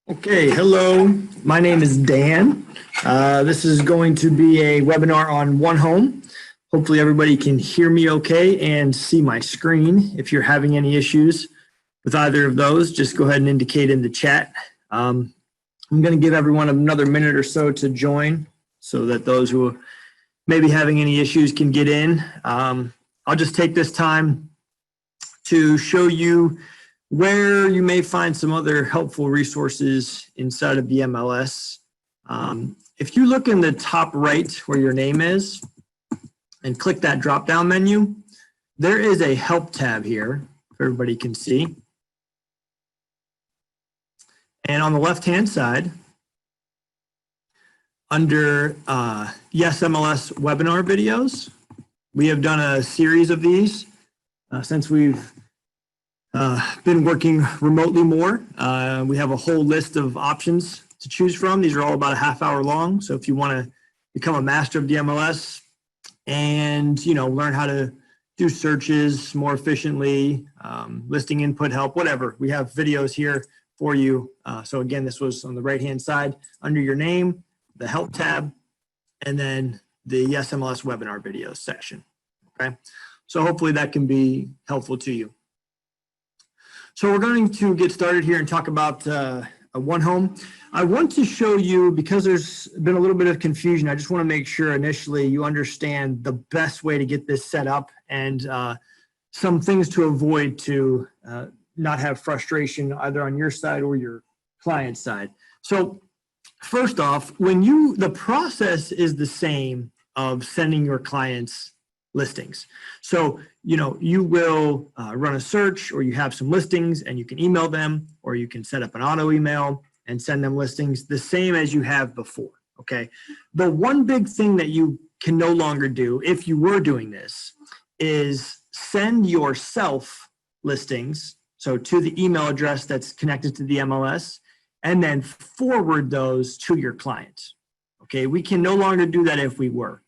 Okay, hello. My name is Dan. This is going to be a webinar on OneHome. Hopefully everybody can hear me okay and see my screen. If you're having any issues with either of those, just go ahead and indicate in the chat. I'm going to give everyone another minute or so to join so that those who may be having any issues can get in. I'll just take this time to show you where you may find some other helpful resources inside of the MLS. If you look in the top right where your name is and click that drop-down menu, there is a help tab here, if everybody can see. And on the left-hand side, under Yes MLS webinar videos, we have done a series of these since we've been working remotely more. We have a whole list of options to choose from. These are all about a half hour long. So if you want to become a master of the MLS and learn how to do searches more efficiently, listing input help, whatever, we have videos here for you. So again, this was on the right hand side under your name, the help tab, and then the Yes MLS webinar videos section. Okay, so hopefully that can be helpful to you. So we're going to get started here and talk about OneHome. I want to show you, because there's been a little bit of confusion, I just want to make sure initially you understand the best way to get this set up and some things to avoid to not have frustration either on your side or your client's side. So first off, the process is the same of sending your clients listings. So, you will run a search, or you have some listings and you can email them, or you can set up an auto email and send them listings the same as you have before. Okay. The one big thing that you can no longer do, if you were doing this, is send yourself listings. So to the email address that's connected to the MLS, and then forward those to your client. Okay. We can no longer do that if we were,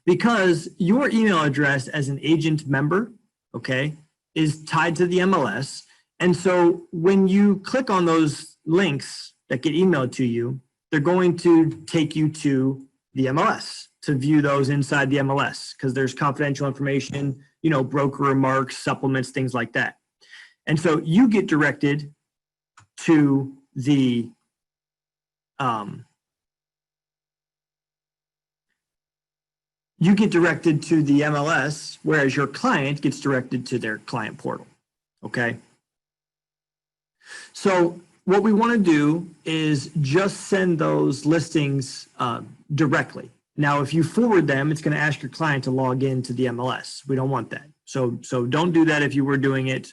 because your email address as an agent member, okay, is tied to the MLS. And so when you click on those links that get emailed to you, they're going to take you to the MLS to view those inside the MLS, because there's confidential information, broker remarks, supplements, things like that. And so you get directed to the MLS, whereas your client gets directed to their client portal, okay? So what we want to do is just send those listings directly. Now, if you forward them, it's going to ask your client to log into the MLS. We don't want that. So don't do that if you were doing it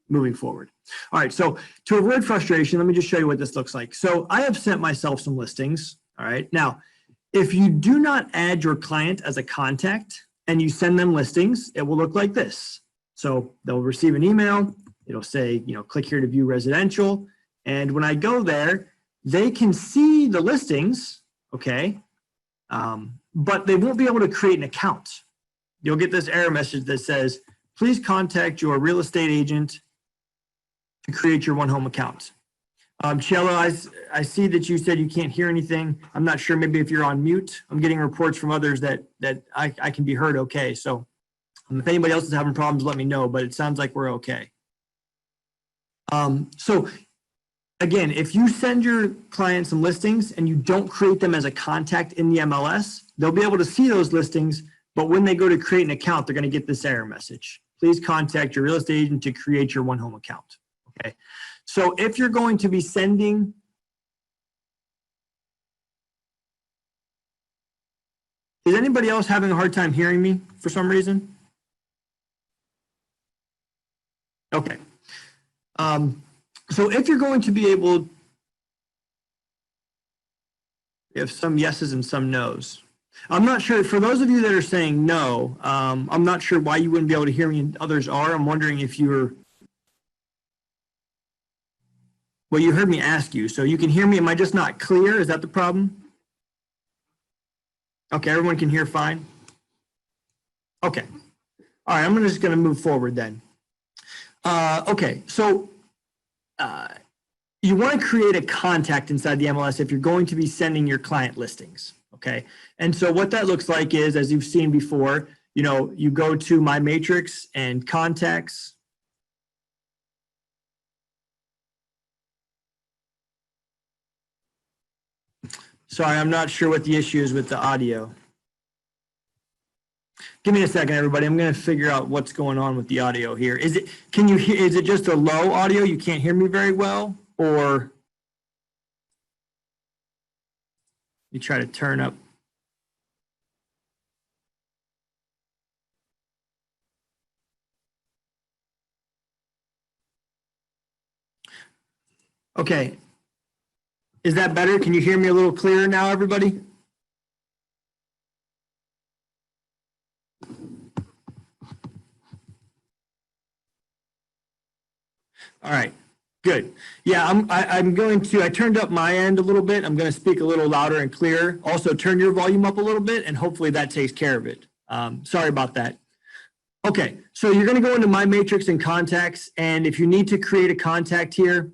moving forward. All right, so to avoid frustration, let me just show you what this looks like. So I have sent myself some listings, all right? Now, if you do not add your client as a contact and you send them listings, it will look like this. So they'll receive an email. It'll say, click here to view residential. And when I go there, they can see the listings, okay? But they won't be able to create an account. You'll get this error message that says, please contact your real estate agent to create your OneHome account. Chella, I see that you said you can't hear anything. I'm not sure, maybe if you're on mute. I'm getting reports from others that I can be heard okay. So if anybody else is having problems, let me know, but it sounds like we're okay. So again, if you send your client some listings and you don't create them as a contact in the MLS, they'll be able to see those listings, but when they go to create an account, they're going to get this error message. Please contact your real estate agent to create your OneHome account, okay? So if you're going to be sending, is anybody else having a hard time hearing me for some reason? Okay. So if you're going to be able, we have some yeses and some nos. I'm not sure, for those of you that are saying no, I'm not sure why you wouldn't be able to hear me and others are. I'm wondering if you're, well, you heard me ask you, so you can hear me. Am I just not clear? Is that the problem? Okay, everyone can hear fine? Okay. All right, I'm just going to move forward then. Okay, so you want to create a contact inside the MLS if you're going to be sending your client listings, okay? And so what that looks like is, as you've seen before, you go to My Matrix and Contacts. Sorry, I'm not sure what the issue is with the audio. Give me a second, everybody. I'm going to figure out what's going on with the audio here. Can you hear, is it just a low audio? You can't hear me very well? Or you try to turn up. Okay. Is that better? Can you hear me a little clearer now, everybody? All right, good. Yeah, I'm going to, I turned up my end a little bit. I'm going to speak a little louder and clearer. Also turn your volume up a little bit, and hopefully that takes care of it. Sorry about that. Okay, so you're going to go into My Matrix and Contacts, and if you need to create a contact here,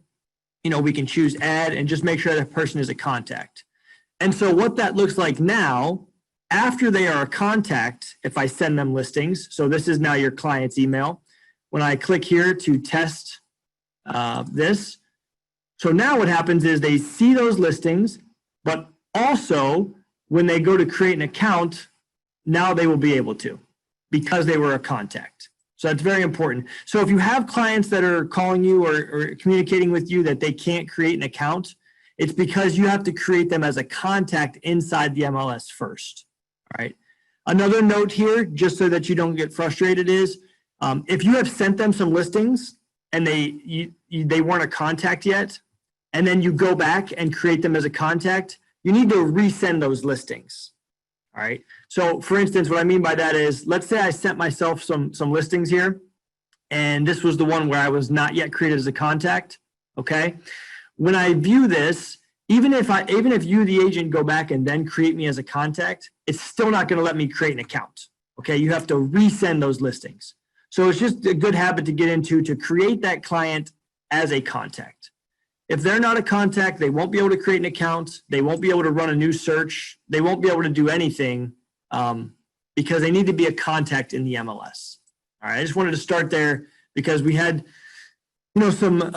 we can choose Add and just make sure that person is a contact. And so what that looks like now, after they are a contact, if I send them listings, so this is now your client's email. When I click here to test this, so now what happens is they see those listings, but also when they go to create an account, now they will be able to, because they were a contact. So that's very important. So if you have clients that are calling you or communicating with you that they can't create an account, it's because you have to create them as a contact inside the MLS first. All right. Another note here, just so that you don't get frustrated, is if you have sent them some listings and they weren't a contact yet, and then you go back and create them as a contact, you need to resend those listings. All right. So for instance, what I mean by that is, let's say I sent myself some listings here, and this was the one where I was not yet created as a contact. Okay. When I view this, even if you, the agent, go back and then create me as a contact, it's still not going to let me create an account. Okay. You have to resend those listings. So it's just a good habit to get into, to create that client as a contact. If they're not a contact, they won't be able to create an account. They won't be able to run a new search. They won't be able to do anything because they need to be a contact in the MLS. All right, I just wanted to start there because we had, some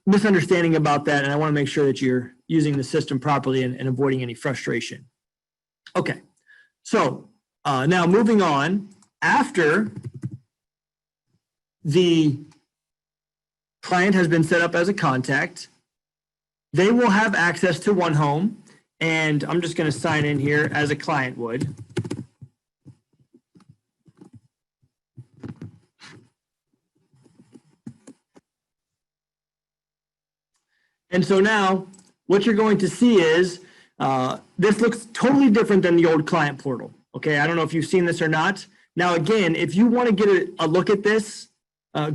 misunderstanding about that, and I want to make sure that you're using the system properly and avoiding any frustration. Okay, so now moving on, after the client has been set up as a contact, they will have access to OneHome, and I'm just going to sign in here as a client would. And so now what you're going to see is this looks totally different than the old client portal. Okay, I don't know if you've seen this or not. Now, again, if you want to get a look at this,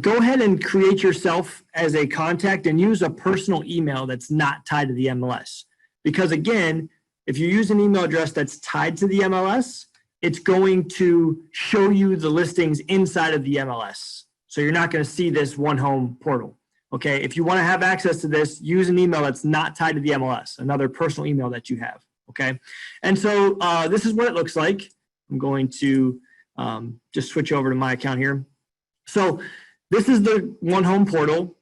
go ahead and create yourself as a contact and use a personal email that's not tied to the MLS. Because again, if you use an email address that's tied to the MLS, it's going to show you the listings inside of the MLS. So you're not going to see this OneHome portal. Okay, if you want to have access to this, use an email that's not tied to the MLS, another personal email that you have. Okay, and so this is what it looks like. I'm going to just switch over to my account here. So this is the OneHome portal.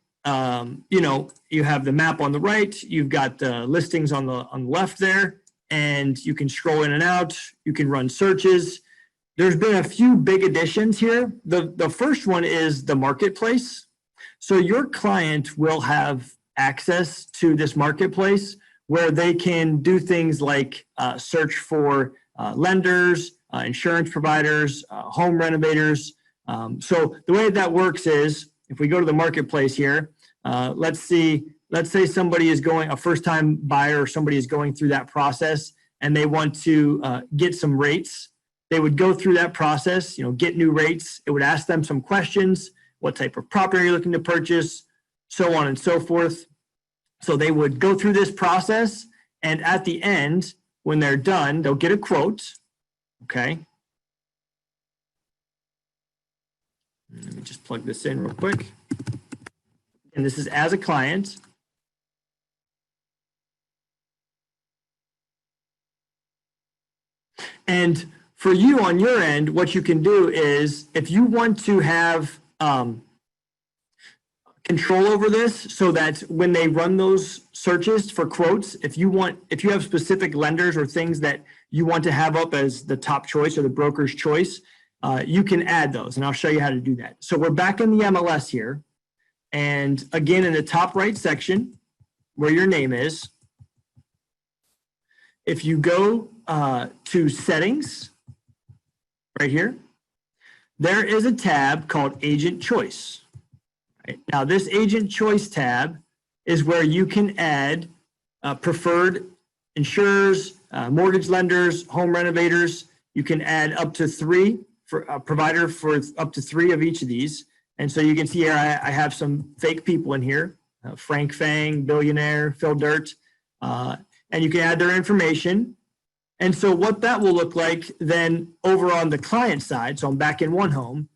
You have the map on the right, you've got the listings on the left there, and you can scroll in and out. You can run searches. There's been a few big additions here. The first one is the marketplace. So your client will have access to this marketplace where they can do things like search for lenders, insurance providers, home renovators. So the way that works is, if we go to the marketplace here, let's say somebody is a first-time buyer, or somebody is going through that process and they want to get some rates. They would go through that process, get new rates. It would ask them some questions. What type of property are you looking to purchase? So on and so forth. So they would go through this process, and at the end, when they're done, they'll get a quote. Okay. Let me just plug this in real quick. And this is as a client. And for you on your end, what you can do is if you want to have control over this so that when they run those searches for quotes, if you have specific lenders or things that you want to have up as the top choice or the broker's choice, you can add those, and I'll show you how to do that. So we're back in the MLS here. And again, in the top right section where your name is, if you go to settings right here, there is a tab called Agent Choice. Right? Now, this Agent Choice tab is where you can add preferred insurers, mortgage lenders, home renovators. You can add up to 3 for a provider for up to 3 of each of these. And so you can see here, I have some fake people in here, Frank Fang, Billionaire, Phil Dirt, and you can add their information. And so what that will look like then over on the client side, so I'm back in OneHome,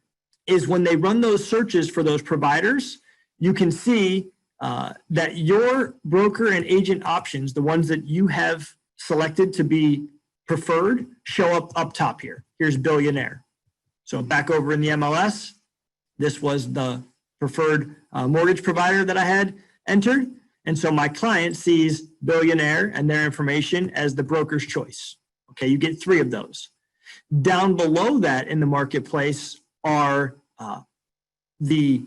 is when they run those searches for those providers, you can see that your broker and agent options, the ones that you have selected to be preferred, show up top here. Here's Billionaire. So back over in the MLS, this was the preferred mortgage provider that I had entered. And so my client sees Billionaire and their information as the broker's choice. Okay, you get 3 of those. Down below that in the marketplace are the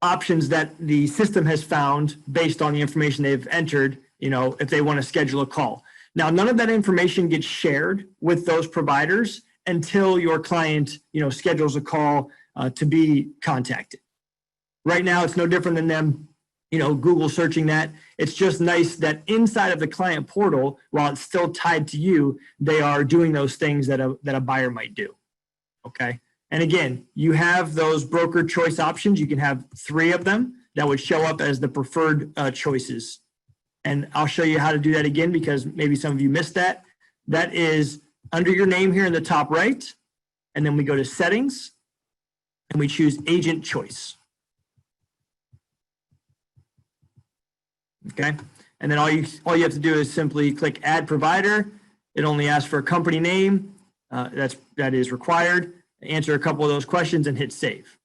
options that the system has found based on the information they've entered, if they want to schedule a call. Now, none of that information gets shared with those providers until your client, schedules a call to be contacted. Right now, it's no different than them, Google searching that. It's just nice that inside of the client portal, while it's still tied to you, they are doing those things that a buyer might do. Okay. And again, you have those broker choice options. You can have 3 of them that would show up as the preferred choices. And I'll show you how to do that again because maybe some of you missed that. That is under your name here in the top right. And then we go to settings and we choose agent choice. Okay. And then all you have to do is simply click add provider. It only asks for a company name. That is required. Answer a couple of those questions and hit save.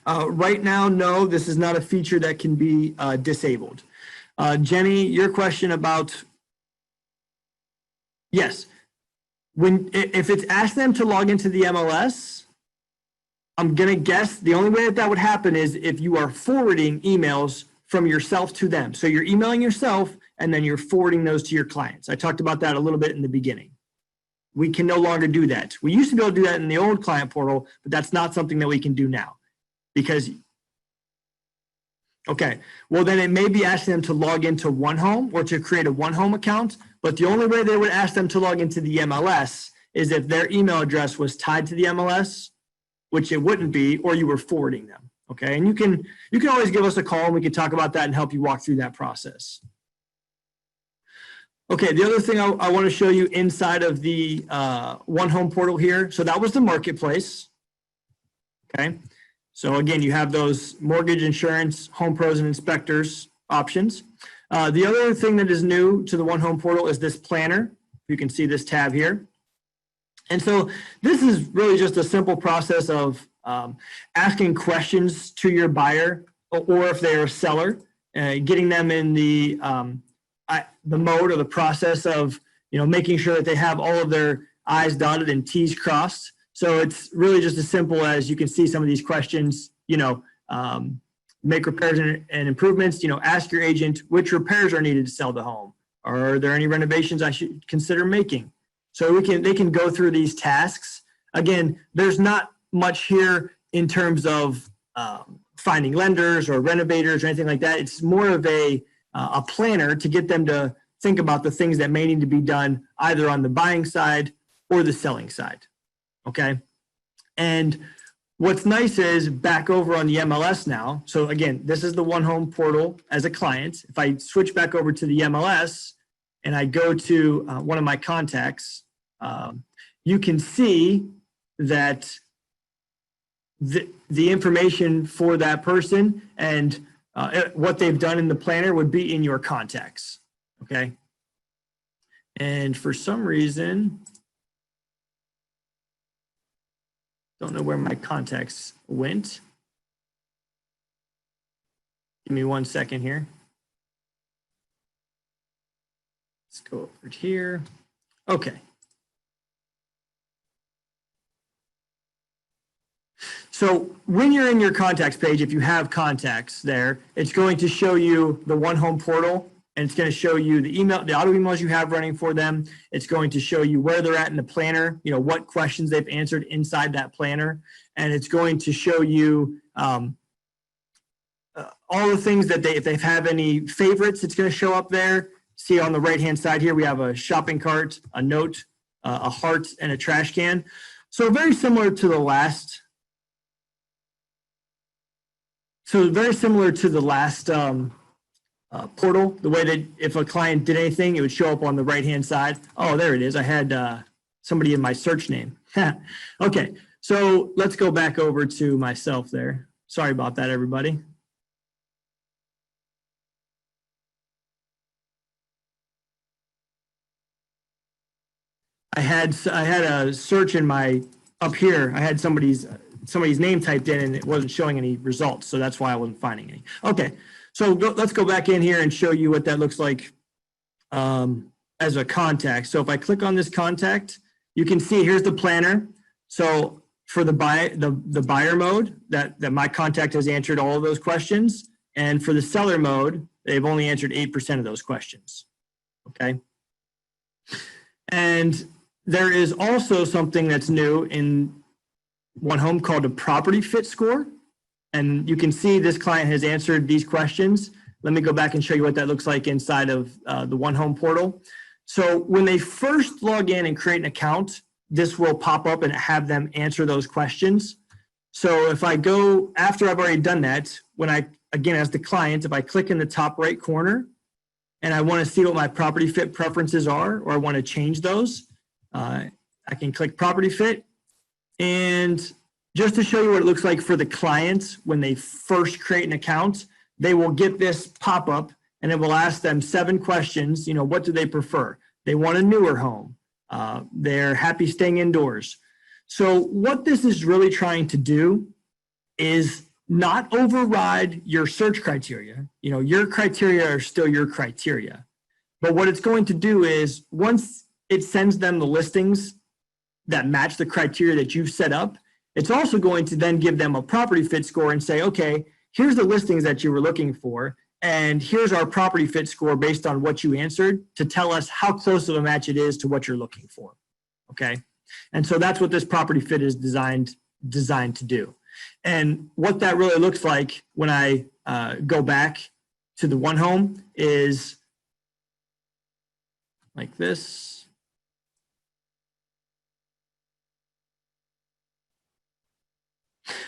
Right now, no, this is not a feature that can be disabled. Jenny, your question about, yes, if it's asked them to log into the MLS, I'm going to guess the only way that would happen is if you are forwarding emails from yourself to them. So you're emailing yourself and then you're forwarding those to your clients. I talked about that a little bit in the beginning. We can no longer do that. We used to be able to do that in the old client portal, but that's not something that we can do now because, okay, well then it may be asking them to log into OneHome or to create a OneHome account, but the only way they would ask them to log into the MLS is if their email address was tied to the MLS, which it wouldn't be, or you were forwarding them, okay? And you can always give us a call and we can talk about that and help you walk through that process. Okay, the other thing I want to show you inside of the OneHome portal here. So that was the marketplace. Okay, so again, you have those mortgage, insurance, home pros, and inspectors options. The other thing that is new to the OneHome portal is this planner. You can see this tab here. And so this is really just a simple process of asking questions to your buyer, or if they're a seller, getting them in the mode or the process of making sure that they have all of their I's dotted and T's crossed. So it's really just as simple as you can see some of these questions, make repairs and improvements, ask your agent which repairs are needed to sell the home. Are there any renovations I should consider making? So they can go through these tasks. Again, there's not much here in terms of finding lenders or renovators or anything like that. It's more of a planner to get them to think about the things that may need to be done either on the buying side or the selling side, okay? And what's nice is back over on the MLS now, so again, this is the OneHome portal as a client. If I switch back over to the MLS and I go to one of my contacts, you can see that the information for that person and what they've done in the planner would be in your contacts, okay? And for some reason, don't know where my contacts went. Give me 1 second here. Let's go over here. Okay. So when you're in your contacts page, if you have contacts there, it's going to show you the OneHome portal, and it's going to show you the email, the auto emails you have running for them. It's going to show you where they're at in the planner, you know, what questions they've answered inside that planner. And it's going to show you all the things that if they have any favorites, it's going to show up there. See on the right-hand side here, we have a shopping cart, a note, a heart, and a trash can. So very similar to the last. So very similar to the last portal, the way that if a client did anything, it would show up on the right-hand side. Oh, there it is. I had somebody in my search name. Okay, so let's go back over to myself there. Sorry about that, everybody. I had a search in my, up here, I had somebody's name typed in and it wasn't showing any results. So that's why I wasn't finding any. Okay, so let's go back in here and show you what that looks like as a contact. So if I click on this contact, you can see here's the planner. So for the buyer mode, that my contact has answered all of those questions. And for the seller mode, they've only answered 8% of those questions. Okay. And there is also something that's new in OneHome called a property fit score. And you can see this client has answered these questions. Let me go back and show you what that looks like inside of the OneHome portal. So when they first log in and create an account, this will pop up and have them answer those questions. So if I go, after I've already done that, when I, again, as the client, if I click in the top right corner and I want to see what my property fit preferences are, or I want to change those, I can click property fit. And just to show you what it looks like for the clients when they first create an account, they will get this pop-up and it will ask them 7 questions. You know, what do they prefer? They want a newer home. They're happy staying indoors. So what this is really trying to do is not override your search criteria. You know, your criteria are still your criteria. But what it's going to do is once it sends them the listings that match the criteria that you've set up, it's also going to then give them a property fit score and say, okay, here's the listings that you were looking for, and here's our property fit score based on what you answered to tell us how close of a match it is to what you're looking for, okay? And so that's what this property fit is designed to do. And what that really looks like when I go back to the OneHome is like this.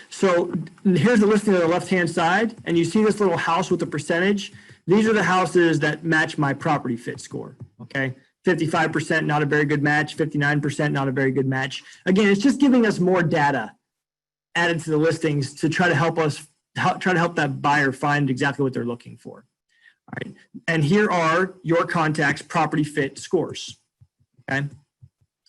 So here's the listing on the left-hand side, and you see this little house with the percentage. These are the houses that match my property fit score, okay? 55% not a very good match, 59% not a very good match. Again, it's just giving us more data added to the listings to try to help that buyer find exactly what they're looking for. All right, and here are your contacts' property fit scores, okay?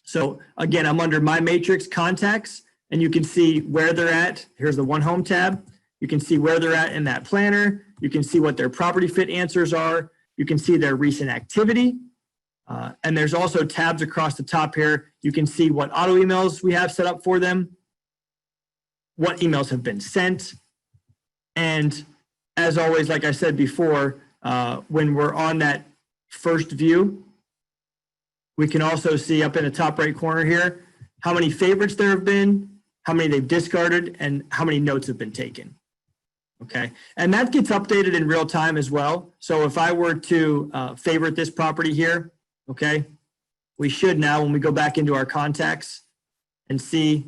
So again, I'm under My Matrix Contacts, and you can see where they're at. Here's the OneHome tab. You can see where they're at in that planner. You can see what their property fit answers are. You can see their recent activity. And there's also tabs across the top here. You can see what auto emails we have set up for them, what emails have been sent. And as always, like I said before, when we're on that first view, we can also see up in the top right corner here, how many favorites there have been, how many they've discarded, and how many notes have been taken. Okay, and that gets updated in real time as well. So if I were to favorite this property here, okay, we should now, when we go back into our contacts and see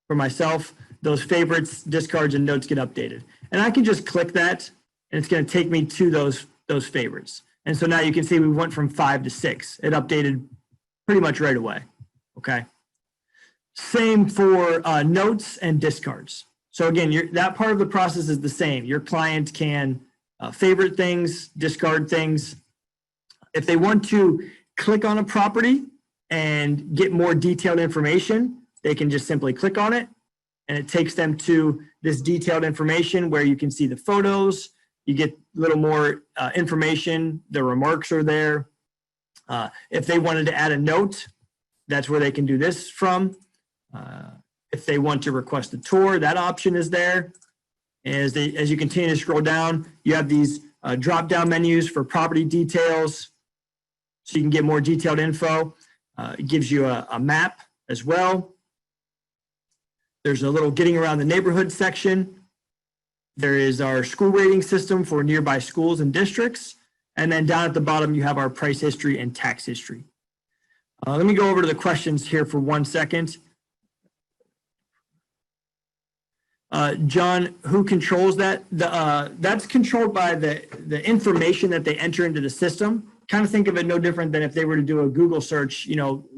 for myself, those favorites, discards, and notes get updated. And I can just click that, and it's going to take me to those favorites. And so now you can see we went from 5 to 6. It updated pretty much right away, okay? Same for notes and discards. So again, that part of the process is the same. Your client can favorite things, discard things, If they want to click on a property and get more detailed information, they can just simply click on it, and it takes them to this detailed information where you can see the photos, you get a little more information, the remarks are there. If they wanted to add a note, that's where they can do this from. If they want to request a tour, that option is there. As you continue to scroll down, you have these drop-down menus for property details, so you can get more detailed info. It gives you a map as well. There's a little getting around the neighborhood section. There is our school rating system for nearby schools and districts. And then down at the bottom, you have our price history and tax history. Let me go over to the questions here for 1 second. John, who controls that? That's controlled by the information that they enter into the system. Kind of think of it no different than if they were to do a Google search,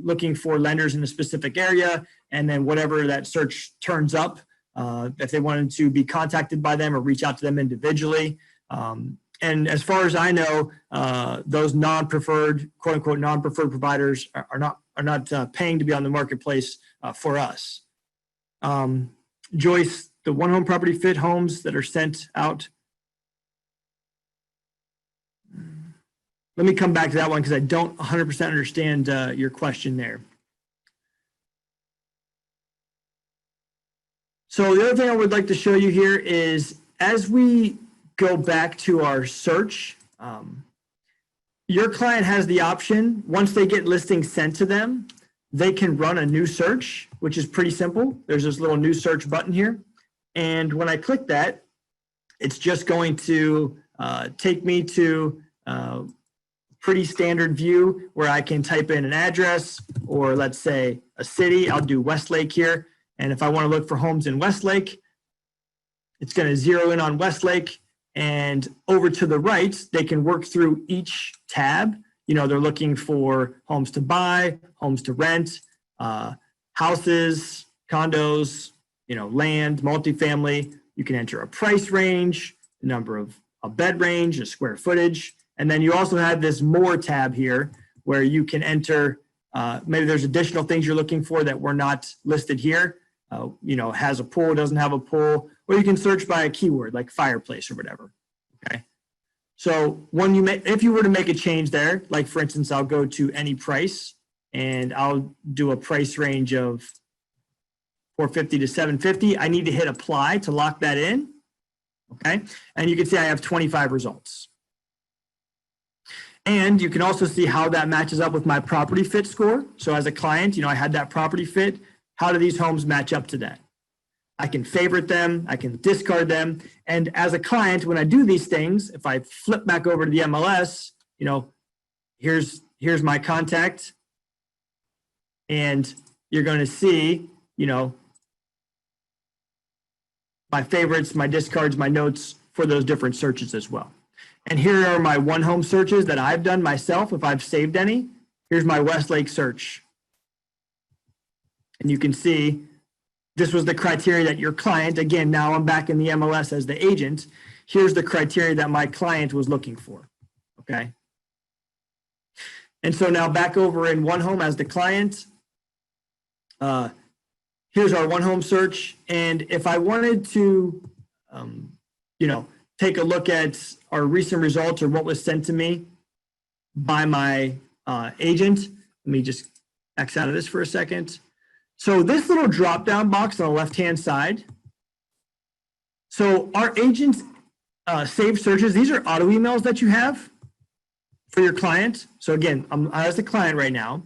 looking for lenders in a specific area, and then whatever that search turns up, if they wanted to be contacted by them or reach out to them individually. And as far as I know, those non-preferred, quote unquote, non-preferred providers are not paying to be on the marketplace for us. Joyce, the OneHome Property Fit homes that are sent out. Let me come back to that one because I don't 100% understand your question there. So the other thing I would like to show you here is as we go back to our search, your client has the option, once they get listings sent to them, they can run a new search, which is pretty simple. There's this little new search button here. And when I click that, it's just going to take me to pretty standard view where I can type in an address or let's say a city. I'll do Westlake here. And if I want to look for homes in Westlake, it's going to zero in on Westlake. And over to the right, they can work through each tab. They're looking for homes to buy, homes to rent, houses, condos, land, multifamily. You can enter a price range, the number of a bed range, a square footage. And then you also have this more tab here where you can enter, maybe there's additional things you're looking for that were not listed here. Has a pool, doesn't have a pool, or you can search by a keyword like fireplace or whatever. Okay. So if you were to make a change there, like for instance, I'll go to any price and I'll do a price range of $450 to $750. I need to hit apply to lock that in. Okay. And you can see I have 25 results. And you can also see how that matches up with my property fit score. So as a client, I had that property fit. How do these homes match up to that? I can favorite them, I can discard them. And as a client, when I do these things, if I flip back over to the MLS, here's my contact. And you're going to see, my favorites, my discards, my notes for those different searches as well. And here are my OneHome searches that I've done myself if I've saved any. Here's my Westlake search. And you can see this was the criteria that your client, again, now I'm back in the MLS as the agent. Here's the criteria that my client was looking for, okay? And so now back over in OneHome as the client, here's our OneHome search. And if I wanted to, take a look at our recent results or what was sent to me by my agent, let me just X out of this for a second. So this little drop-down box on the left-hand side. So our agents save searches. These are auto emails that you have for your client. So again, I'm as the client right now.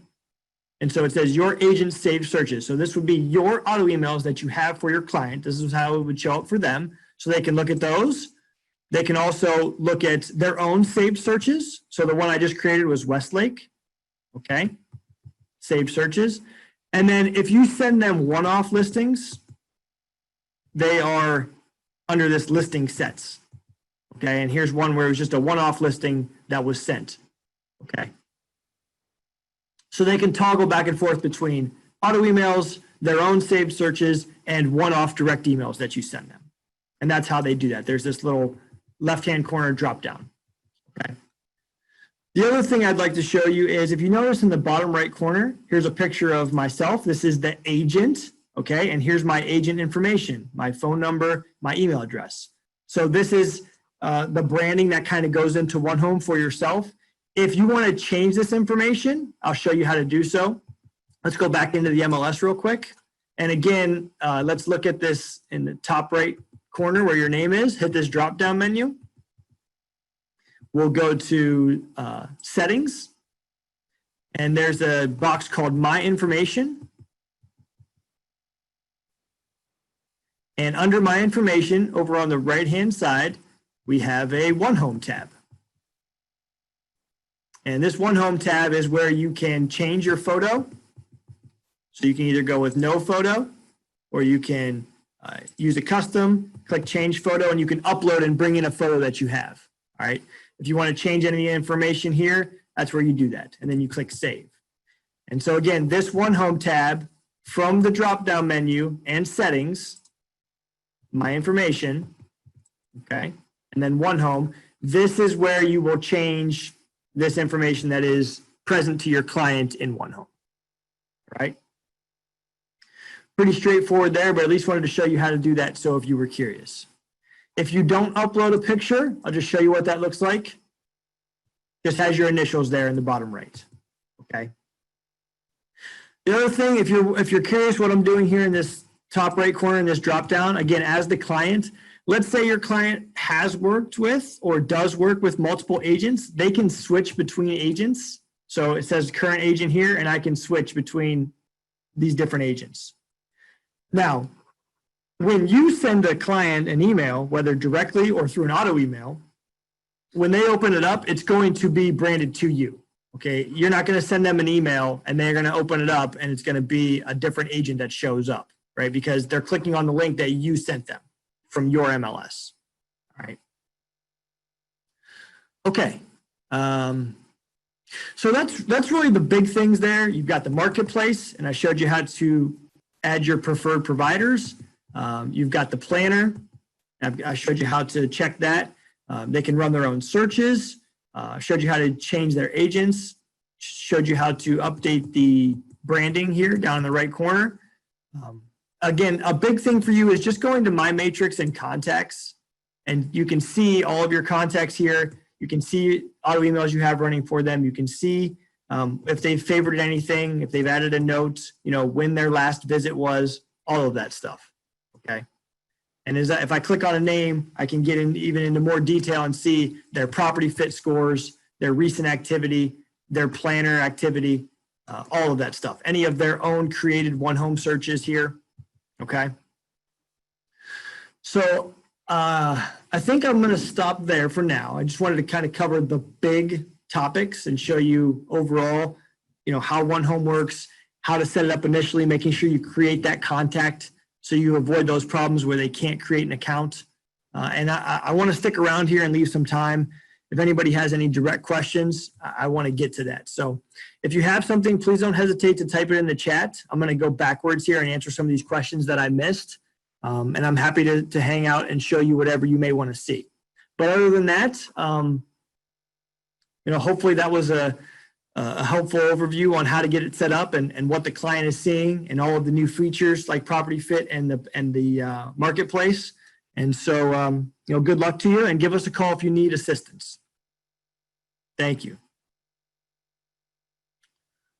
And so it says your agent saved searches. So this would be your auto emails that you have for your client. This is how it would show up for them. So they can look at those. They can also look at their own saved searches. So the one I just created was Westlake. Okay. Saved searches. And then if you send them one-off listings, they are under this listing sets. Okay, and here's one where it was just a one-off listing that was sent. Okay. So they can toggle back and forth between auto emails, their own saved searches, and one-off direct emails that you send them. And that's how they do that. There's this little left-hand corner drop down. Okay. The other thing I'd like to show you is, if you notice in the bottom right corner, here's a picture of myself. This is the agent, okay? And here's my agent information, my phone number, my email address. So this is the branding that kind of goes into OneHome for yourself. If you want to change this information, I'll show you how to do so. Let's go back into the MLS real quick. And again, let's look at this in the top right corner where your name is. Hit this drop-down menu. We'll go to settings. And there's a box called My Information. And under My Information, over on the right-hand side, we have a OneHome tab. And this OneHome tab is where you can change your photo. So you can either go with no photo, or you can use a custom, click change photo, and you can upload and bring in a photo that you have. All right. If you want to change any information here, that's where you do that. And then you click save. And so again, this OneHome tab, from the drop-down menu and settings, My Information, okay, and then OneHome, this is where you will change this information that is present to your client in OneHome, right? Pretty straightforward there, but at least wanted to show you how to do that, so if you were curious. If you don't upload a picture, I'll just show you what that looks like. Just has your initials there in the bottom right, okay? The other thing, if you're curious what I'm doing here in this top right corner in this drop down, again, as the client, let's say your client has worked with or does work with multiple agents, they can switch between agents. So it says current agent here, and I can switch between these different agents. Now, when you send a client an email, whether directly or through an auto email, when they open it up, it's going to be branded to you. Okay, you're not going to send them an email and they're going to open it up and it's going to be a different agent that shows up, right? Because they're clicking on the link that you sent them from your MLS. All right. Okay. So that's really the big things there. You've got the marketplace, and I showed you how to add your preferred providers. You've got the planner. I showed you how to check that. They can run their own searches. Showed you how to change their agents. Showed you how to update the branding here down in the right corner. Again, a big thing for you is just going to My Matrix and Contacts, and you can see all of your contacts here. You can see auto emails you have running for them. You can see if they've favorited anything, if they've added a note, when their last visit was, all of that stuff, okay? And if I click on a name, I can get even into more detail and see their property fit scores, their recent activity, their planner activity, all of that stuff. Any of their own created OneHome searches here, okay? So I think I'm going to stop there for now. I just wanted to kind of cover the big topics and show you overall, how OneHome works, how to set it up initially, making sure you create that contact so you avoid those problems where they can't create an account. And I want to stick around here and leave some time. If anybody has any direct questions, I want to get to that. So if you have something, please don't hesitate to type it in the chat. I'm going to go backwards here and answer some of these questions that I missed. And I'm happy to hang out and show you whatever you may want to see. But other than that, hopefully that was a helpful overview on how to get it set up and what the client is seeing and all of the new features like property fit and the marketplace. And so, good luck to you, and give us a call if you need assistance. Thank you.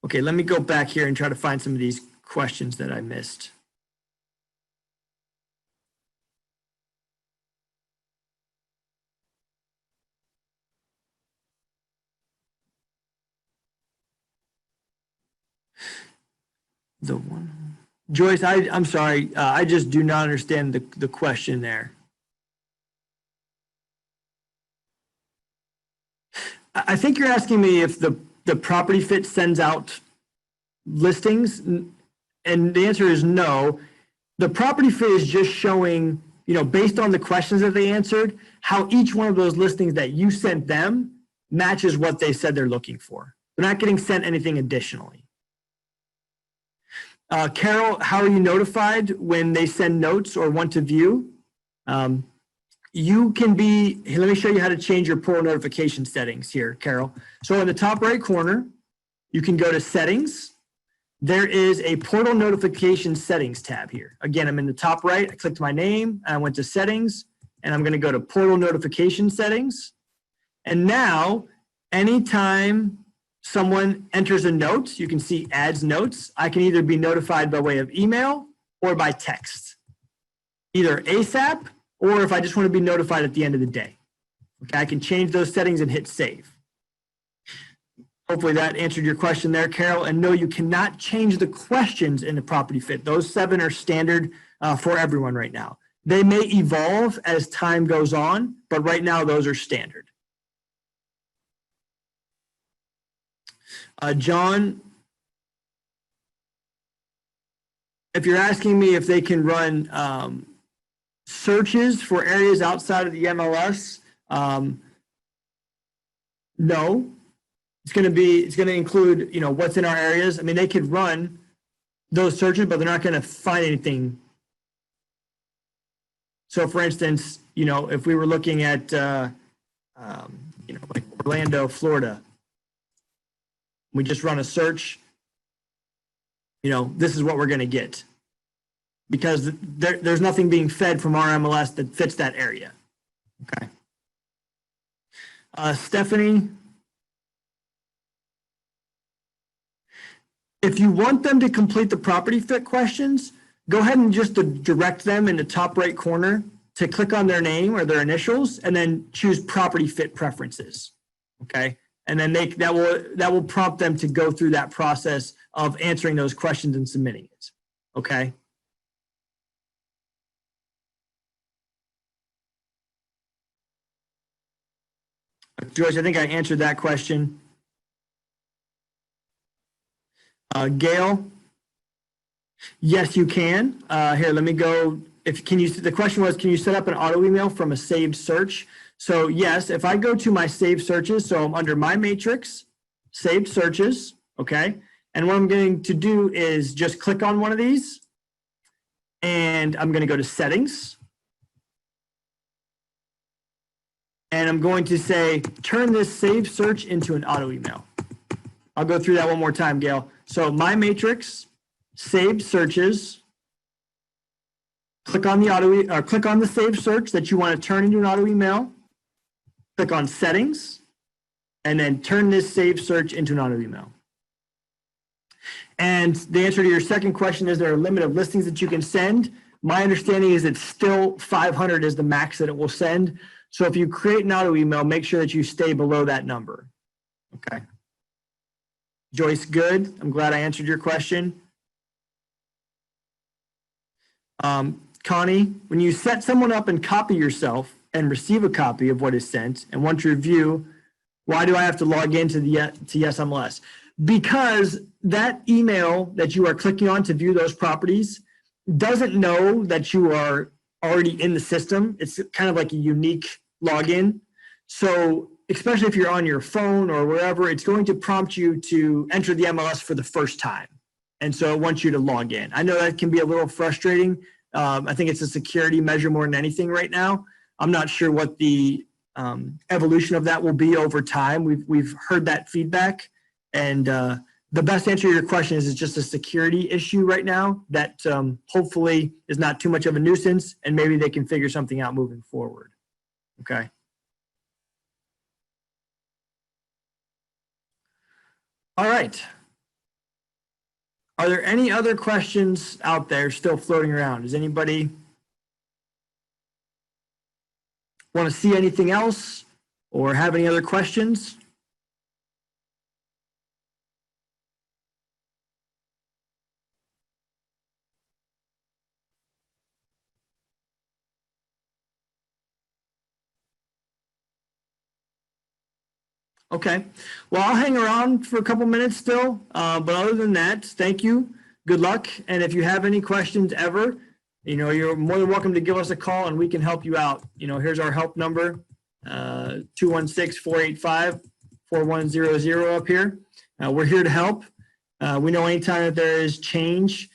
Okay, let me go back here and try to find some of these questions that I missed. The one, Joyce, I'm sorry, I just do not understand the question there. I think you're asking me if the property fit sends out listings, and the answer is no. The property fit is just showing, based on the questions that they answered, how each one of those listings that you sent them matches what they said they're looking for. They're not getting sent anything additionally. Carol, how are you notified when they send notes or want to view? you can be, let me show you how to change your portal notification settings here, Carol. So in the top right corner, you can go to settings. There is a portal notification settings tab here. Again, I'm in the top right. I clicked my name. I went to settings, and I'm going to go to portal notification settings. And now, anytime someone enters a note, you can see adds notes. I can either be notified by way of email or by text, either ASAP or if I just want to be notified at the end of the day. Okay, I can change those settings and hit save. Hopefully that answered your question there, Carol. And no, you cannot change the questions in the property fit. Those 7 are standard for everyone right now. They may evolve as time goes on, but right now those are standard. John, if you're asking me if they can run searches for areas outside of the MLS, no. It's going to include, what's in our areas. I mean, they could run those searches, but they're not going to find anything. So for instance, if we were looking at, like Orlando, Florida, we just run a search, this is what we're going to get, because there's nothing being fed from our MLS that fits that area. Okay. Stephanie, if you want them to complete the property fit questions, go ahead and just direct them in the top right corner to click on their name or their initials and then choose property fit preferences. Okay. And then that will prompt them to go through that process of answering those questions and submitting it. Okay. Joyce, I think I answered that question. Gail, yes, you can. Here, let me go. The question was, can you set up an auto email from a saved search? So yes, if I go to my saved searches, so I'm under my matrix, saved searches, okay? And what I'm going to do is just click on one of these, and I'm going to go to settings. And I'm going to say, turn this saved search into an auto email. I'll go through that one more time, Gail. So my matrix, saved searches, click on the saved search that you want to turn into an auto email, click on settings, and then turn this saved search into an auto email. And the answer to your second question is there a limit of listings that you can send? My understanding is it's still 500 is the max that it will send. So if you create an auto email, make sure that you stay below that number. Okay. Joyce, good. I'm glad I answered your question. Connie, when you set someone up and copy yourself and receive a copy of what is sent and want to review, why do I have to log into to YesMLS? Because that email that you are clicking on to view those properties doesn't know that you are already in the system. It's kind of like a unique login. So especially if you're on your phone or wherever, it's going to prompt you to enter the MLS for the first time. And so it wants you to log in. I know that can be a little frustrating. I think it's a security measure more than anything right now. I'm not sure what the evolution of that will be over time. We've heard that feedback. And the best answer to your question is it's just a security issue right now that hopefully is not too much of a nuisance, and maybe they can figure something out moving forward. Okay. All right. Are there any other questions out there still floating around? Does anybody want to see anything else or have any other questions? Okay, well, I'll hang around for a couple minutes still, but other than that, thank you, good luck, and if you have any questions ever, you're more than welcome to give us a call and we can help you out. Here's our help number, 216-485-4100 up here. We're here to help. We know anytime that there is change,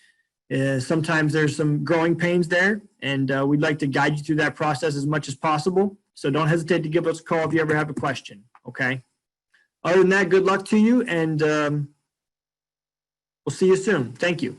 sometimes there's some growing pains there, and we'd like to guide you through that process as much as possible. So don't hesitate to give us a call if you ever have a question, okay? Other than that, good luck to you, and we'll see you soon. Thank you.